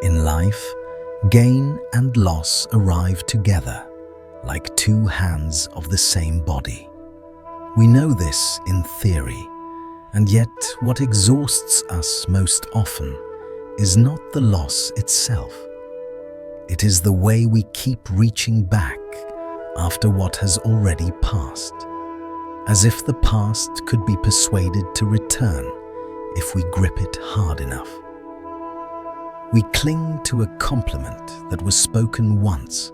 In life, gain and loss arrive together, like two hands of the same body. We know this in theory, and yet what exhausts us most often is not the loss itself. It is the way we keep reaching back after what has already passed, as if the past could be persuaded to return if we grip it hard enough. We cling to a compliment that was spoken once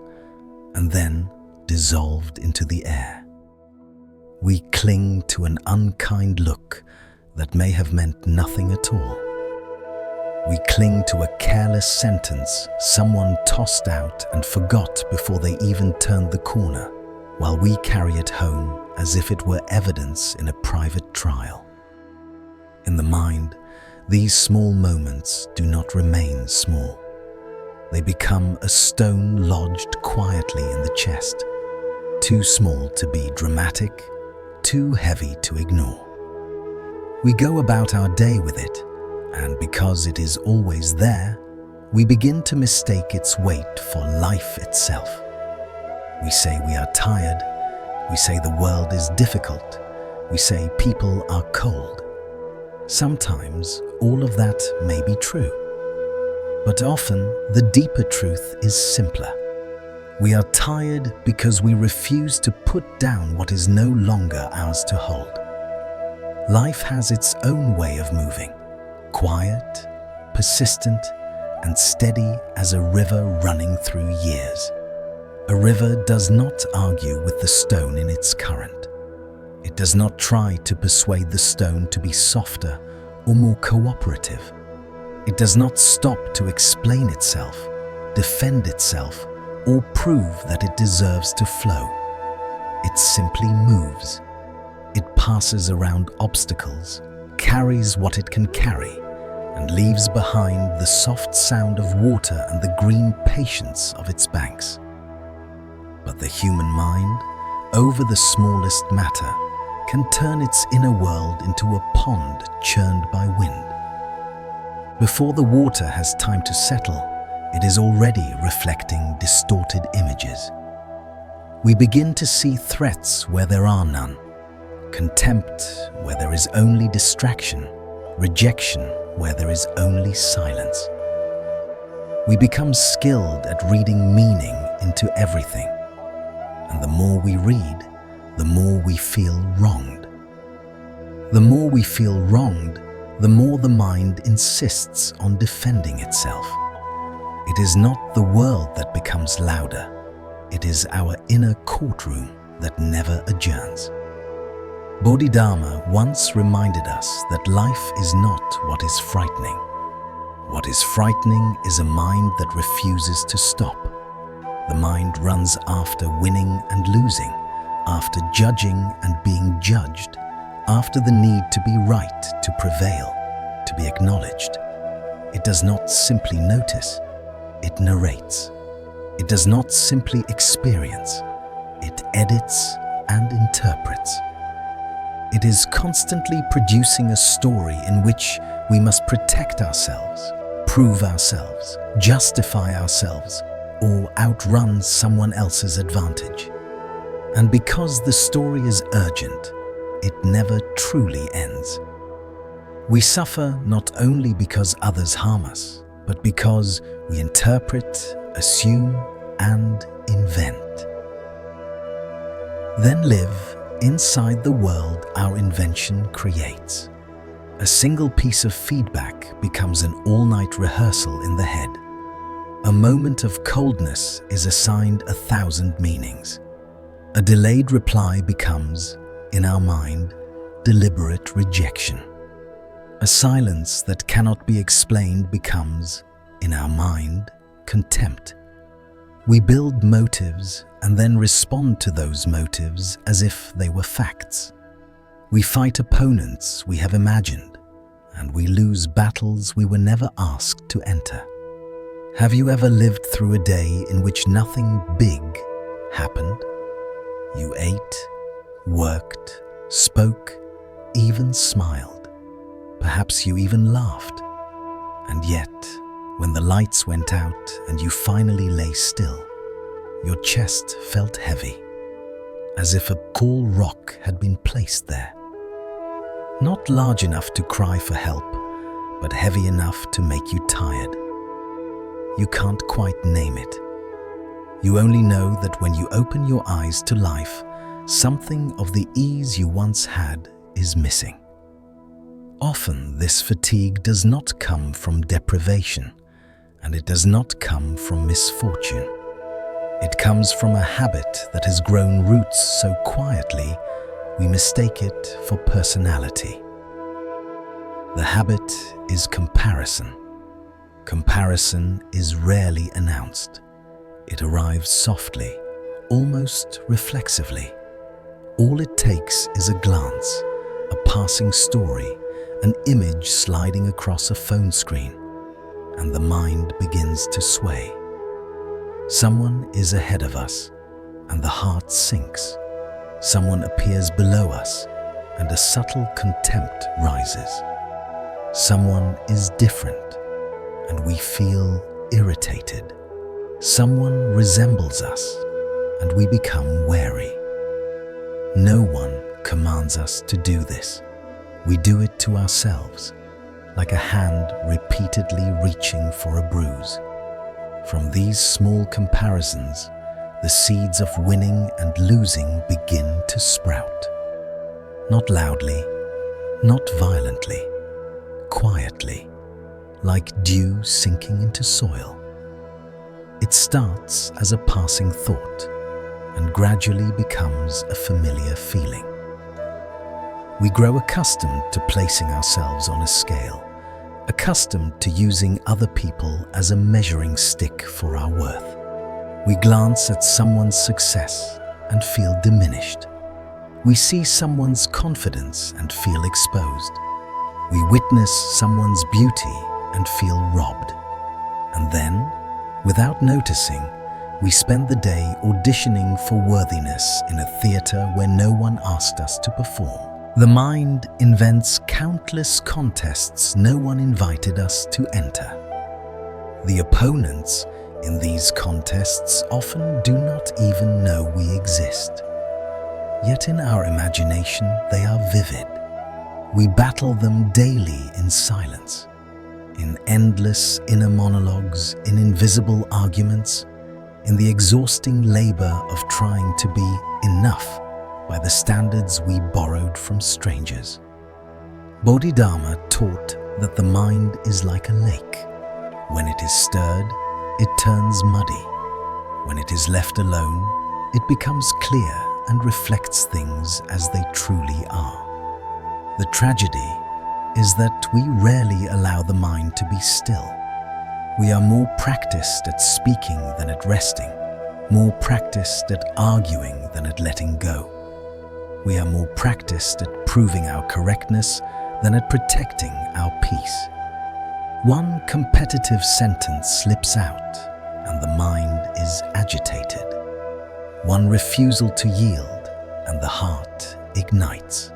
and then dissolved into the air. We cling to an unkind look that may have meant nothing at all. We cling to a careless sentence someone tossed out and forgot before they even turned the corner, while we carry it home as if it were evidence in a private trial. In the mind, these small moments do not remain small. They become a stone lodged quietly in the chest, too small to be dramatic, too heavy to ignore. We go about our day with it, and because it is always there, we begin to mistake its weight for life itself. We say we are tired, we say the world is difficult, we say people are cold. Sometimes all of that may be true, but often the deeper truth is simpler. We are tired because we refuse to put down what is no longer ours to hold. Life has its own way of moving, quiet, persistent, and steady as a river running through years. A river does not argue with the stone in its current. It does not try to persuade the stone to be softer or more cooperative. It does not stop to explain itself, defend itself, or prove that it deserves to flow. It simply moves. It passes around obstacles, carries what it can carry, and leaves behind the soft sound of water and the green patience of its banks. But the human mind, over the smallest matter, can turn its inner world into a pond churned by wind. Before the water has time to settle, it is already reflecting distorted images. We begin to see threats where there are none, contempt where there is only distraction, rejection where there is only silence. We become skilled at reading meaning into everything, and the more we read, the more we feel wronged. The more we feel wronged, the more the mind insists on defending itself. It is not the world that becomes louder, it is our inner courtroom that never adjourns. Bodhidharma once reminded us that life is not what is frightening. What is frightening is a mind that refuses to stop. The mind runs after winning and losing, after judging and being judged, after the need to be right, to prevail, to be acknowledged. It does not simply notice, it narrates. It does not simply experience, it edits and interprets. It is constantly producing a story in which we must protect ourselves, prove ourselves, justify ourselves, or outrun someone else's advantage. And because the story is urgent, it never truly ends. We suffer not only because others harm us, but because we interpret, assume, and invent. Then live inside the world our invention creates. A single piece of feedback becomes an all-night rehearsal in the head. A moment of coldness is assigned 1,000 meanings. A delayed reply becomes, in our mind, deliberate rejection. A silence that cannot be explained becomes, in our mind, contempt. We build motives and then respond to those motives as if they were facts. We fight opponents we have imagined, and we lose battles we were never asked to enter. Have you ever lived through a day in which nothing big happened? You ate, worked, spoke, even smiled. Perhaps you even laughed. And yet, When the lights went out and you finally lay still, your chest felt heavy, as if a tall rock had been placed there. Not large enough to cry for help, but heavy enough to make you tired. You can't quite name it. You only know that when you open your eyes to life, something of the ease you once had is missing. Often this fatigue does not come from deprivation, and it does not come from misfortune. It comes from a habit that has grown roots so quietly we mistake it for personality. The habit is comparison. Comparison is rarely announced. It arrives softly, almost reflexively. All it takes is a glance, a passing story, an image sliding across a phone screen, and the mind begins to sway. Someone is ahead of us, and the heart sinks. Someone appears below us, and a subtle contempt rises. Someone is different, and we feel irritated. Someone resembles us, and we become wary. No one commands us to do this. We do it to ourselves, like a hand repeatedly reaching for a bruise. From these small comparisons, the seeds of winning and losing begin to sprout. Not loudly, not violently, quietly, like dew sinking into soil. It starts as a passing thought and gradually becomes a familiar feeling. We grow accustomed to placing ourselves on a scale, accustomed to using other people as a measuring stick for our worth. We glance at someone's success and feel diminished. We see someone's confidence and feel exposed. We witness someone's beauty and feel robbed. And then, without noticing, we spend the day auditioning for worthiness in a theater where no one asked us to perform. The mind invents countless contests no one invited us to enter. The opponents in these contests often do not even know we exist. Yet in our imagination, they are vivid. We battle them daily in silence, in endless inner monologues, in invisible arguments, in the exhausting labor of trying to be enough by the standards we borrowed from strangers. Bodhidharma taught that the mind is like a lake. When it is stirred, it turns muddy. When it is left alone, it becomes clear and reflects things as they truly are. The tragedy is that we rarely allow the mind to be still. We are more practiced at speaking than at resting, more practiced at arguing than at letting go. We are more practiced at proving our correctness than at protecting our peace. One competitive sentence slips out, and the mind is agitated. One refusal to yield, and the heart ignites.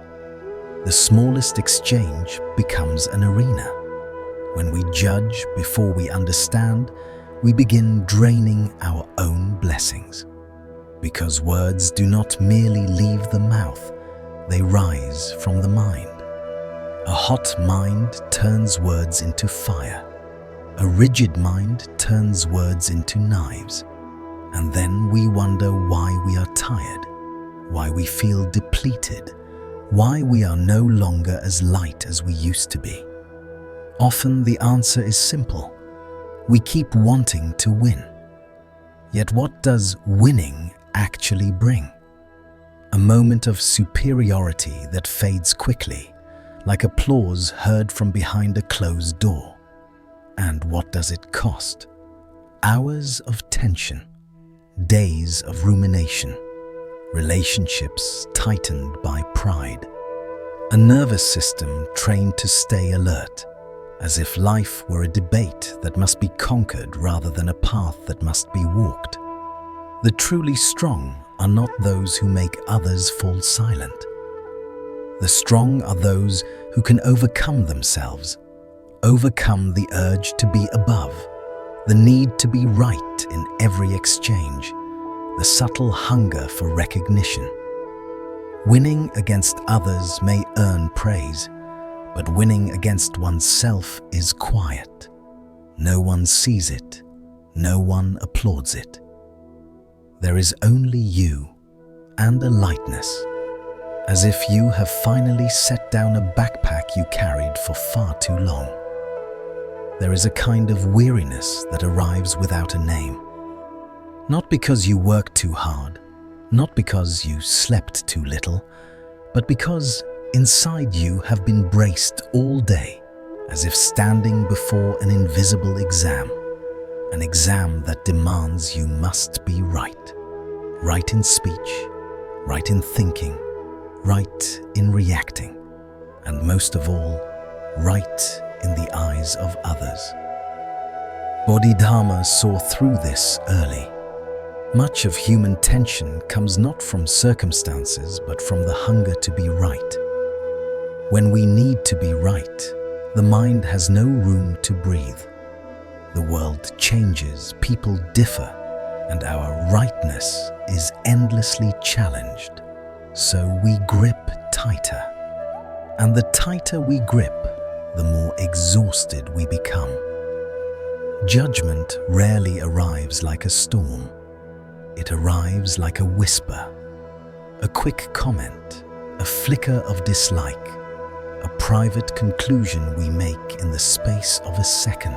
The smallest exchange becomes an arena. When we judge before we understand, we begin draining our own blessings. Because words do not merely leave the mouth, they rise from the mind. A hot mind turns words into fire. A rigid mind turns words into knives. And then we wonder why we are tired, why we feel depleted, why we are no longer as light as we used to be. Often the answer is simple. We keep wanting to win. Yet what does winning actually bring? A moment of superiority that fades quickly, like applause heard from behind a closed door. And what does it cost? Hours of tension, days of rumination, relationships tightened by pride, a nervous system trained to stay alert, as if life were a debate that must be conquered rather than a path that must be walked. The truly strong are not those who make others fall silent. The strong are those who can overcome themselves, overcome the urge to be above, the need to be right in every exchange, the subtle hunger for recognition. Winning against others may earn praise, but winning against oneself is quiet. No one sees it, no one applauds it. There is only you and a lightness, as if you have finally set down a backpack you carried for far too long. There is a kind of weariness that arrives without a name. Not because you worked too hard, not because you slept too little, but because inside you have been braced all day, as if standing before an invisible exam, an exam that demands you must be right. Right in speech, right in thinking, right in reacting, and most of all, right in the eyes of others. Bodhidharma saw through this early. Much of human tension comes not from circumstances, but from the hunger to be right. When we need to be right, the mind has no room to breathe. The world changes, people differ, and our rightness is endlessly challenged. So we grip tighter. And the tighter we grip, the more exhausted we become. Judgment rarely arrives like a storm. It arrives like a whisper, a quick comment, a flicker of dislike, a private conclusion we make in the space of a second.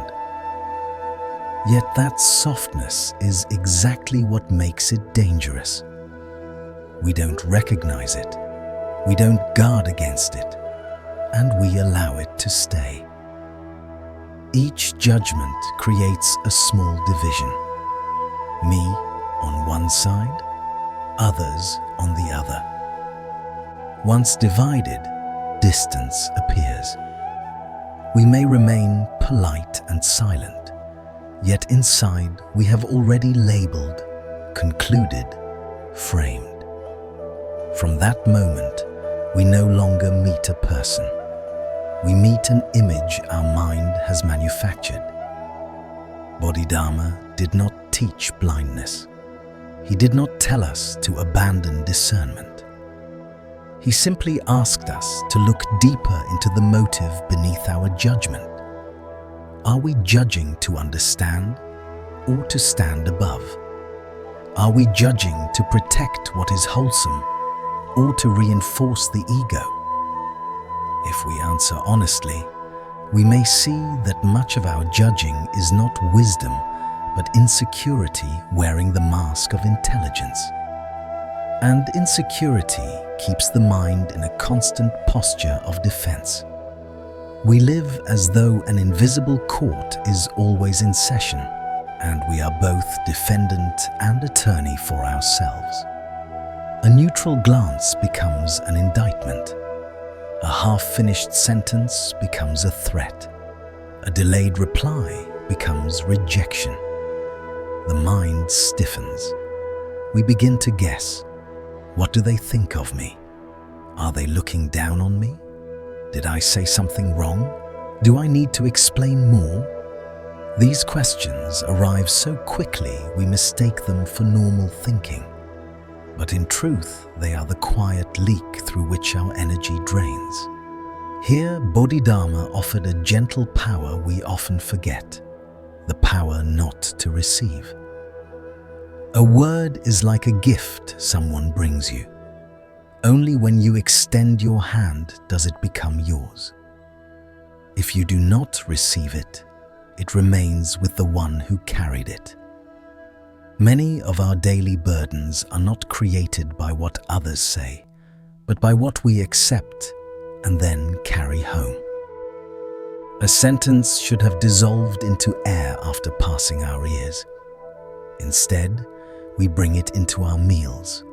Yet that softness is exactly what makes it dangerous. We don't recognize it, we don't guard against it, and we allow it to stay. Each judgment creates a small division. Me on one side, others on the other. Once divided, distance appears. We may remain polite and silent, yet inside we have already labeled, concluded, framed. From that moment, we no longer meet a person. We meet an image our mind has manufactured. Bodhidharma did not teach blindness. He did not tell us to abandon discernment. He simply asked us to look deeper into the motive beneath our judgment. Are we judging to understand or to stand above? Are we judging to protect what is wholesome or to reinforce the ego? If we answer honestly, we may see that much of our judging is not wisdom, but insecurity wearing the mask of intelligence. And insecurity keeps the mind in a constant posture of defense. We live as though an invisible court is always in session, and we are both defendant and attorney for ourselves. A neutral glance becomes an indictment. A half-finished sentence becomes a threat. A delayed reply becomes rejection. The mind stiffens. We begin to guess. What do they think of me? Are they looking down on me? Did I say something wrong? Do I need to explain more? These questions arrive so quickly we mistake them for normal thinking. But in truth, they are the quiet leak through which our energy drains. Here, Bodhidharma offered a gentle power we often forget, the power not to receive. A word is like a gift someone brings you. Only when you extend your hand does it become yours. If you do not receive it, it remains with the one who carried it. Many of our daily burdens are not created by what others say, but by what we accept and then carry home. A sentence should have dissolved into air after passing our ears. Instead, we bring it into our meals,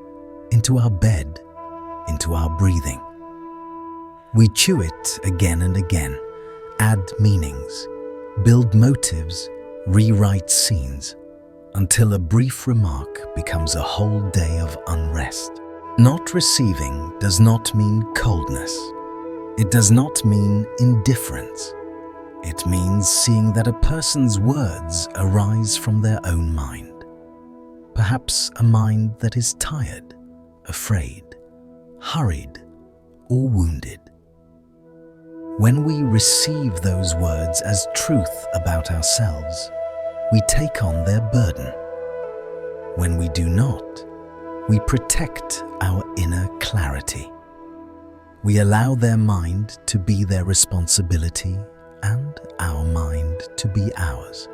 into our bed, into our breathing. We chew it again and again, add meanings, build motives, rewrite scenes, until a brief remark becomes a whole day of unrest. Not receiving does not mean coldness. It does not mean indifference. It means seeing that a person's words arise from their own mind, perhaps a mind that is tired, afraid, hurried, or wounded. When we receive those words as truth about ourselves, we take on their burden. When we do not, we protect our inner clarity. We allow their mind to be their responsibility and our mind to be ours.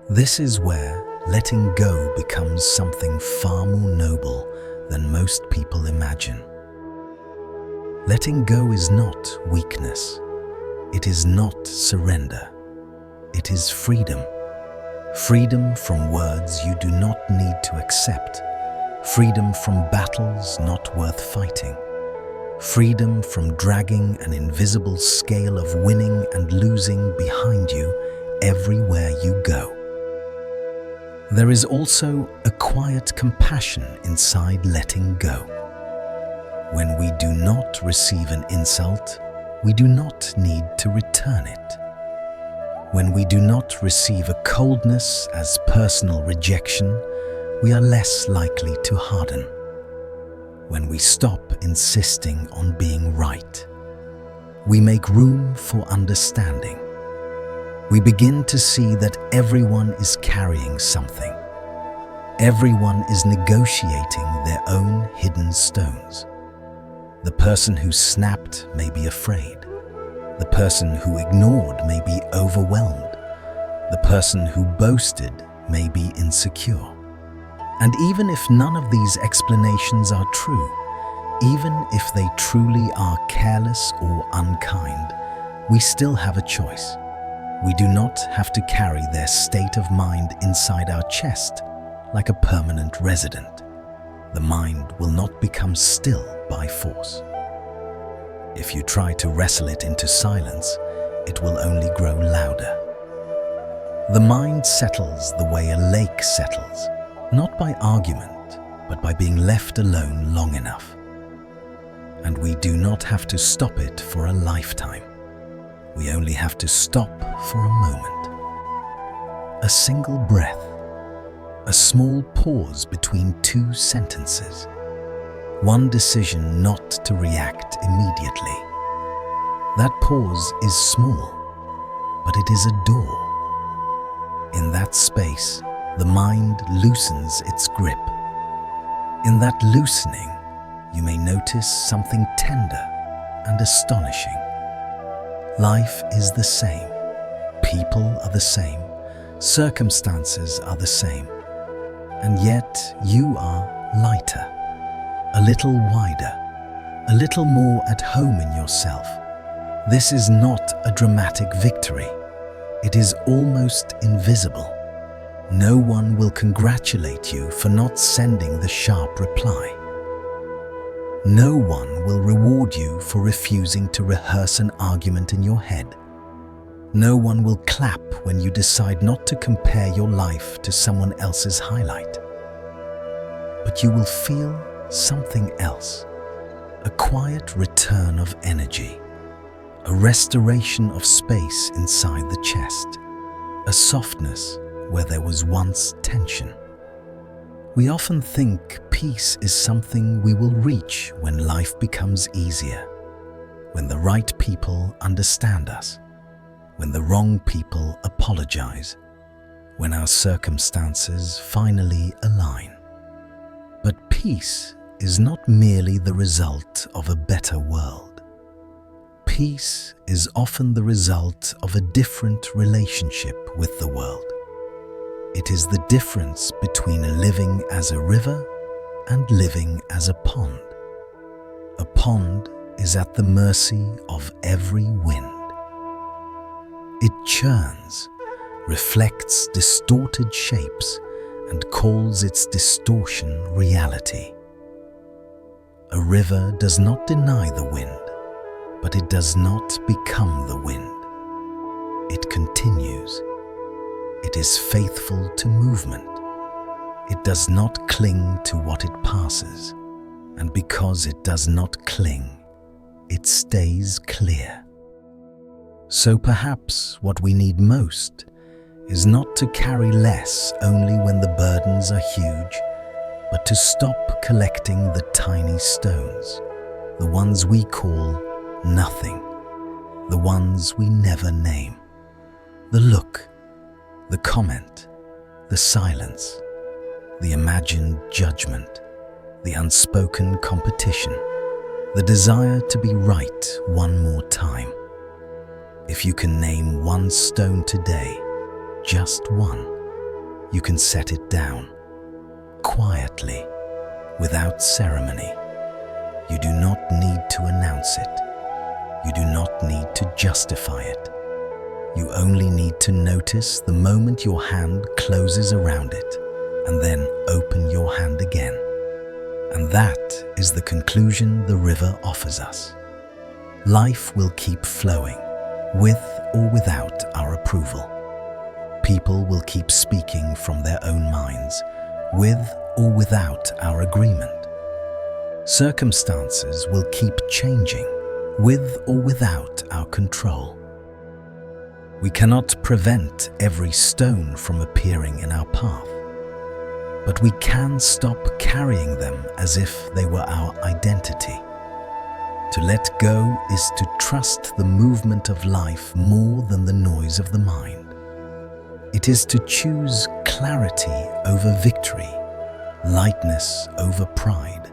This is where letting go becomes something far more noble than most people imagine. Letting go is not weakness. It is not surrender. It is freedom. Freedom from words you do not need to accept. Freedom from battles not worth fighting. Freedom from dragging an invisible scale of winning and losing behind you everywhere you go. There is also a quiet compassion inside letting go. When we do not receive an insult, we do not need to return it. When we do not receive a coldness as personal rejection, we are less likely to harden. When we stop insisting on being right, we make room for understanding. We begin to see that everyone is carrying something. Everyone is negotiating their own hidden stones. The person who snapped may be afraid. The person who ignored may be overwhelmed. The person who boasted may be insecure. And even if none of these explanations are true, even if they truly are careless or unkind, we still have a choice. We do not have to carry their state of mind inside our chest like a permanent resident. The mind will not become still by force. If you try to wrestle it into silence, it will only grow louder. The mind settles the way a lake settles, not by argument, but by being left alone long enough. And we do not have to stop it for a lifetime. We only have to stop for a moment. A single breath, a small pause between two sentences, one decision not to react immediately. That pause is small, but it is a door. In that space, the mind loosens its grip. In that loosening, you may notice something tender and astonishing. Life is the same. People are the same. Circumstances are the same. And yet you are lighter, a little wider, a little more at home in yourself. This is not a dramatic victory. It is almost invisible. No one will congratulate you for not sending the sharp reply. No one will reward you for refusing to rehearse an argument in your head. No one will clap when you decide not to compare your life to someone else's highlight. But you will feel something else, a quiet return of energy, a restoration of space inside the chest, a softness where there was once tension. We often think peace is something we will reach when life becomes easier, when the right people understand us, when the wrong people apologize, when our circumstances finally align. But peace is not merely the result of a better world. Peace is often the result of a different relationship with the world. It is the difference between living as a river and living as a pond. A pond is at the mercy of every wind. It churns, reflects distorted shapes, and calls its distortion reality. A river does not deny the wind, but it does not become the wind. It continues. It is faithful to movement. It does not cling to what it passes, and because it does not cling, it stays clear. So perhaps what we need most is not to carry less only when the burdens are huge, but to stop collecting the tiny stones, the ones we call nothing, the ones we never name. The look, the comment, the silence, the imagined judgment, the unspoken competition, the desire to be right one more time. If you can name one stone today, just one, you can set it down, quietly, without ceremony. You do not need to announce it. You do not need to justify it. You only need to notice the moment your hand closes around it, and then open your hand again. And that is the conclusion the river offers us. Life will keep flowing, with or without our approval. People will keep speaking from their own minds, with or without our agreement. Circumstances will keep changing, with or without our control. We cannot prevent every stone from appearing in our path, but we can stop carrying them as if they were our identity. To let go is to trust the movement of life more than the noise of the mind. It is to choose clarity over victory, lightness over pride,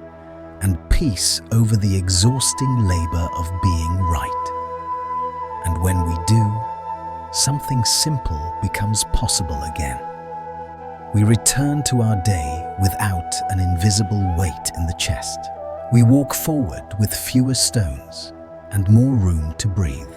and peace over the exhausting labor of being right. And when we do, something simple becomes possible again. We return to our day without an invisible weight in the chest. We walk forward with fewer stones and more room to breathe.